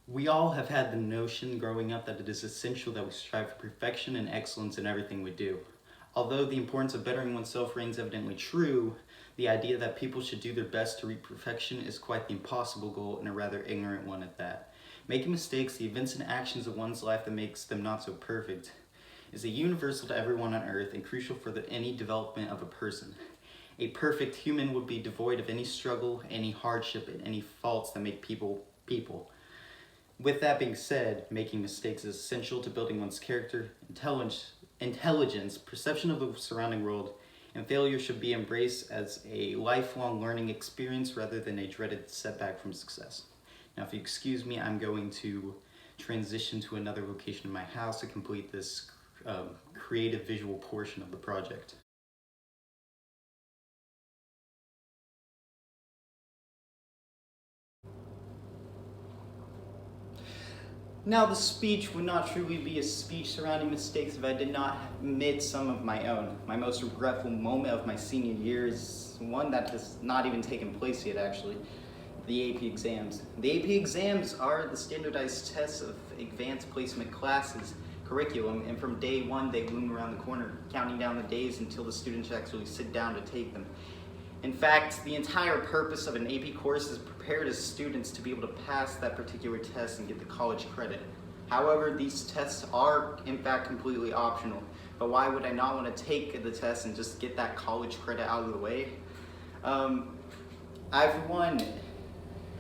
We all have had the notion growing up that it is essential that we strive for perfection and excellence in everything we do. Although the importance of bettering oneself reigns evidently true, the idea that people should do their best to reach perfection is quite the impossible goal and a rather ignorant one at that. Making mistakes, the events and actions of one's life that makes them not so perfect, is a universal to everyone on earth and crucial for any development of a person. A perfect human would be devoid of any struggle, any hardship, and any faults that make people people. With that being said, making mistakes is essential to building one's character, intelligence, perception of the surrounding world, and failure should be embraced as a lifelong learning experience rather than a dreaded setback from success. Now, if you excuse me, I'm going to transition to another location in my house to complete this creative visual portion of the project. Now, the speech would not truly be a speech surrounding mistakes if I did not admit some of my own. My most regretful moment of my senior year is one that has not even taken place yet, actually. The AP exams. The AP exams are the standardized tests of advanced placement classes curriculum, and from day one they loom around the corner, counting down the days until the students actually sit down to take them. In fact, the entire purpose of an AP course is to prepare the students to be able to pass that particular test and get the college credit. However, these tests are in fact completely optional. But why would I not want to take the test and just get that college credit out of the way? I've won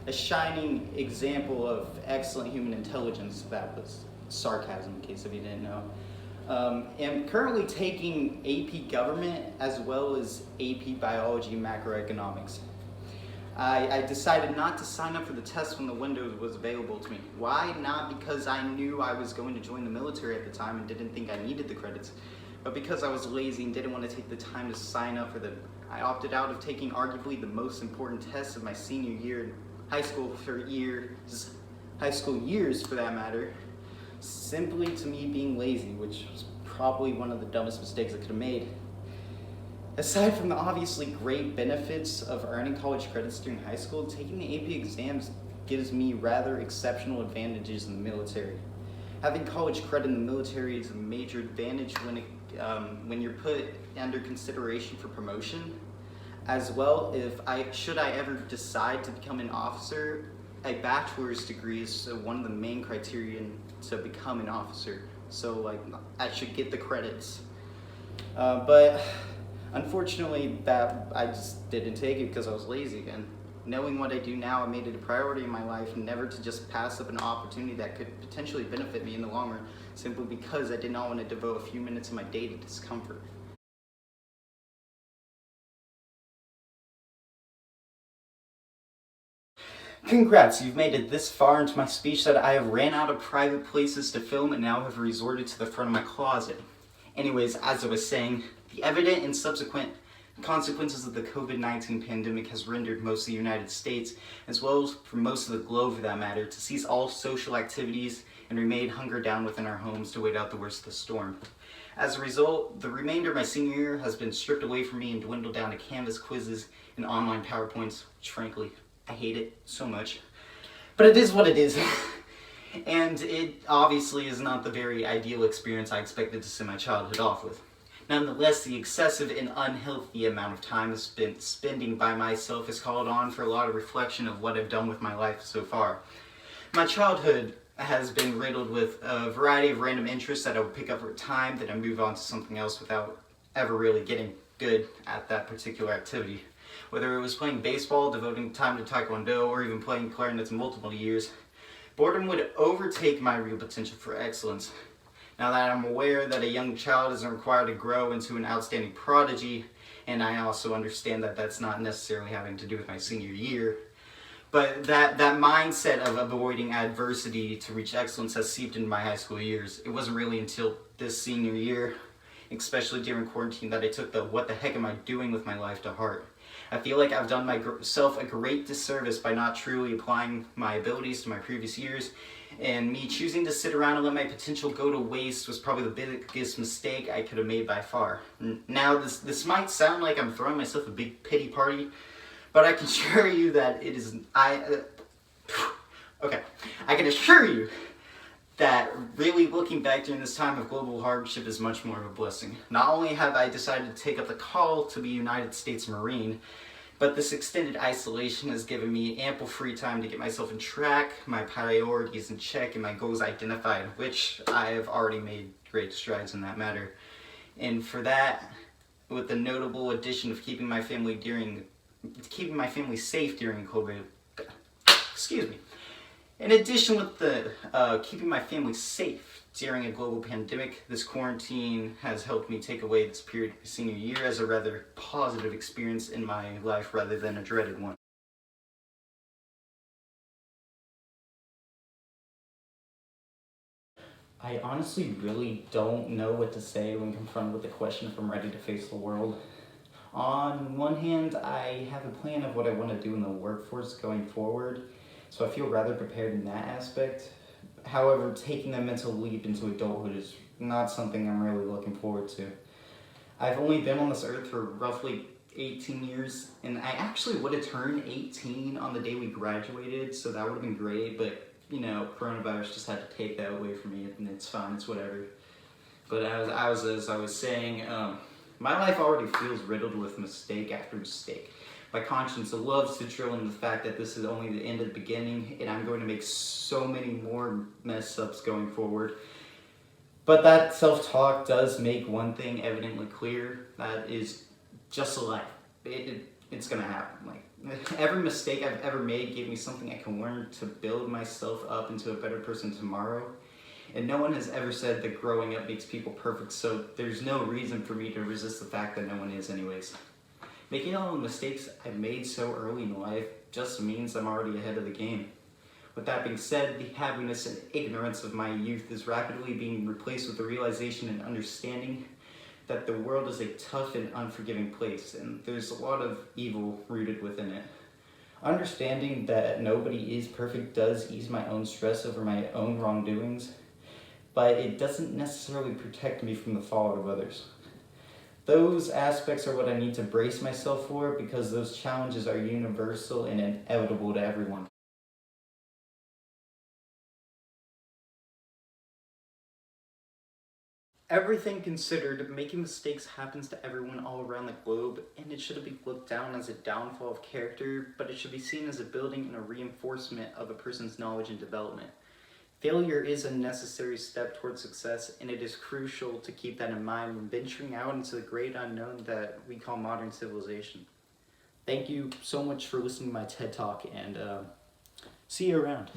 a shining example of excellent human intelligence. That was sarcasm, in case if you didn't know. Am currently taking AP Government as well as AP Biology Macroeconomics. I decided not to sign up for the test when the window was available to me. Why? Not because I knew I was going to join the military at the time and didn't think I needed the credits, but because I was lazy and didn't want to take the time to sign up for them. I opted out of taking arguably the most important test of my senior year in high school high school years for that matter, simply to me being lazy, which was probably one of the dumbest mistakes I could have made. Aside from the obviously great benefits of earning college credits during high school, taking the AP exams gives me rather exceptional advantages in the military. Having college credit in the military is a major advantage when you're put under consideration for promotion. As well, should I ever decide to become an officer, a bachelor's degree is one of the main criteria to become an officer. So I should get the credits. But unfortunately that I just didn't take it because I was lazy again. Knowing what I do now, I made it a priority in my life never to just pass up an opportunity that could potentially benefit me in the long run, simply because I did not want to devote a few minutes of my day to discomfort. Congrats, you've made it this far into my speech that I have ran out of private places to film and now have resorted to the front of my closet. Anyways, as I was saying, the evident and subsequent consequences of the COVID-19 pandemic has rendered most of the United States, as well as for most of the globe for that matter, to cease all social activities and remain hunkered down within our homes to wait out the worst of the storm. As a result, the remainder of my senior year has been stripped away from me and dwindled down to Canvas quizzes and online PowerPoints, which frankly, I hate it so much. But it is what it is. And it obviously is not the very ideal experience I expected to send my childhood off with. Nonetheless, the excessive and unhealthy amount of time spent spending by myself has called on for a lot of reflection of what I've done with my life so far. My childhood has been riddled with a variety of random interests that I would pick up over time, then I move on to something else without ever really getting good at that particular activity. Whether it was playing baseball, devoting time to taekwondo, or even playing clarinets multiple years, boredom would overtake my real potential for excellence. Now that I'm aware that a young child isn't required to grow into an outstanding prodigy, and I also understand that that's not necessarily having to do with my senior year, but that mindset of avoiding adversity to reach excellence has seeped into my high school years. It wasn't really until this senior year, especially during quarantine, that I took the "what the heck am I doing with my life" to heart. I feel like I've done myself a great disservice by not truly applying my abilities to my previous years, and me choosing to sit around and let my potential go to waste was probably the biggest mistake I could have made by far. Now, this might sound like I'm throwing myself a big pity party, but I can assure you that it is Okay, I can assure you that really looking back during this time of global hardship is much more of a blessing. Not only have I decided to take up the call to be a United States Marine, but this extended isolation has given me ample free time to get myself in track, my priorities in check, and my goals identified, which I have already made great strides in that matter. And for that, with the notable addition of keeping my family safe during COVID, excuse me. In addition with the keeping my family safe during a global pandemic, this quarantine has helped me take away this period of senior year as a rather positive experience in my life rather than a dreaded one. I honestly really don't know what to say when confronted with the question if I'm ready to face the world. On one hand, I have a plan of what I want to do in the workforce going forward, so I feel rather prepared in that aspect. However, taking that mental leap into adulthood is not something I'm really looking forward to. I've only been on this earth for roughly 18 years, and I actually would have turned 18 on the day we graduated, so that would have been great, but coronavirus just had to take that away from me, and it's fine, it's whatever. But as I was saying, my life already feels riddled with mistake after mistake. My conscience loves to drill in the fact that this is only the end of the beginning, and I'm going to make so many more mess ups going forward. But that self-talk does make one thing evidently clear, that is just life. It's gonna happen. Like, every mistake I've ever made gave me something I can learn to build myself up into a better person tomorrow. And no one has ever said that growing up makes people perfect, so there's no reason for me to resist the fact that no one is anyways. Making all the mistakes I've made so early in life just means I'm already ahead of the game. With that being said, the happiness and ignorance of my youth is rapidly being replaced with the realization and understanding that the world is a tough and unforgiving place, and there's a lot of evil rooted within it. Understanding that nobody is perfect does ease my own stress over my own wrongdoings, but it doesn't necessarily protect me from the fallout of others. Those aspects are what I need to brace myself for, because those challenges are universal and inevitable to everyone. Everything considered, making mistakes happens to everyone all around the globe, and it shouldn't be looked down as a downfall of character, but it should be seen as a building and a reinforcement of a person's knowledge and development. Failure is a necessary step towards success, and it is crucial to keep that in mind when venturing out into the great unknown that we call modern civilization. Thank you so much for listening to my TED Talk, and see you around.